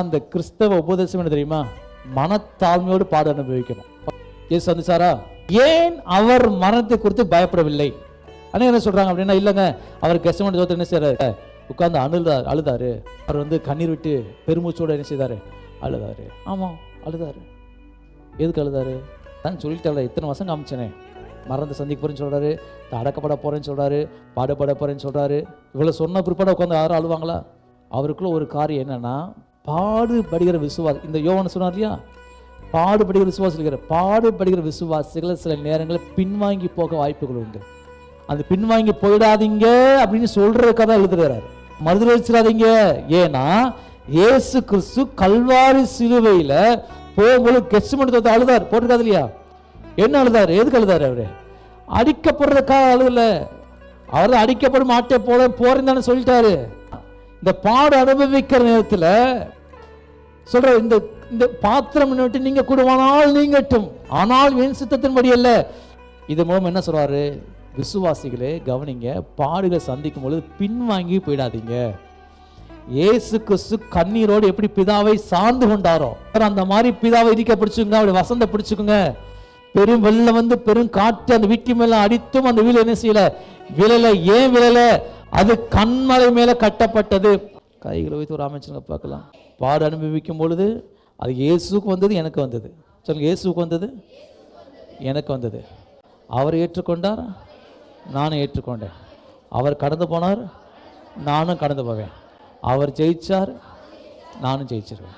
அந்த கிறிஸ்தவ உபதேசம் என்ன தெரியுமா? மனத்தாழ்மையோடு பாடு அனுபவிக்கணும். இயேசு வந்துச்சாரா? ஏன் அவர் மரணத்தை குறித்து பயப்படவில்லை? ஆனால் என்ன சொல்றாங்க அப்படின்னா, இல்லைங்க அவர் கெத்செமனே தோட்டத்தில் என்ன செய்யறாரு? உட்கார்ந்து அழுதாரு. அவர் கண்ணீர் விட்டு பெருமூச்சோடு என்ன செய்தாரு? அழுதாரு. ஆமாம், அழுதாரு. எதுக்கு அழுதாரு? தான் சொல்லிட்டால, இத்தனை வருஷம் காமிச்சனே, மரணத்தை சந்திக்க போறேன்னு சொல்றாரு, அடக்கப்பட போறேன்னு சொல்றாரு, பாடுபட போறேன்னு சொல்றாரு. இவ்வளவு சொன்ன பிற்பாடு உட்காந்து யாரும் அழுவாங்களா? அவருக்குள்ள ஒரு காரியம் என்னன்னா, பாடுபடுகிற விசுவாசி. இந்த யோவான் சொன்னார் இல்லையா, பாடுபடுகிற விசுவாசிகள். பாடுபடுகிற விசுவாசிகள் சில நேரங்களில் பின்வாங்கி போக வாய்ப்புகள் உண்டு. அந்த பின்வாங்கி போயிடாதீங்க அப்படின்னு சொல்றதுக்காக தான் எழுதுகிறார். மறுதலிச்சிடாதீங்க. ஏன்னா இயேசு கிறிஸ்து கல்வாரி சிலுவையில போகும்போது கெத்செமனே தோட்டத்தில் அழுதார். போட்டிருக்காது இல்லையா? என்ன அழுதாரு? எதுக்கு அழுதாரு? அவரு அடிக்கப்படுறதுக்காக அழுகல. அவர் தான் அடிக்கப்பட மாட்டே போறேன்னு தானே சொல்லிட்டாரு. இந்த பாடு அனுபவிக்கிற நேரத்தில் சொல்ற, இந்த பாத்திரம் விட்டு நீங்க கூடுவானால் நீங்கட்டும், ஆனால் என் சித்தத்தின்படி அல்ல. இது மூலம் என்ன சொல்றாரு? விசுவாசிகளே கவனிங்க, பாடுகளை சந்திக்கும் பொழுது பின்வாங்கி போயிடாதீங்க. இயேசு கிறிஸ்து கண்ணீரோடு எப்படி பிதாவை சார்ந்து கொண்டாரோ, அந்த மாதிரி பிதாவை இருக்க பிடிச்சுங்க, அவருடைய வசந்த பிடிச்சுக்குங்க. பெரும் வெள்ளம் பெரும் காற்று அந்த வீட்டு மேல அடித்தும் அந்த வீடு என்ன செய்யல? விழல. ஏன் விழல? அது கண்மலை மேல கட்டப்பட்டது. கைகளை வைத்து ஒரு அமைச்சங்க பார்க்கலாம். பாடு அனுபவிக்கும் பொழுது அது இயேசுக்கு வந்தது, எனக்கு வந்தது. சொல்லுங்க, இயேசுக்கு வந்தது, எனக்கு வந்தது. அவர் ஏற்றுக்கொண்டார், நானும் ஏற்றுக்கொண்டேன். அவர் கடந்து போனார், நானும் கடந்து போவேன். அவர் ஜெயிச்சார், நானும் ஜெயிச்சிருவேன்.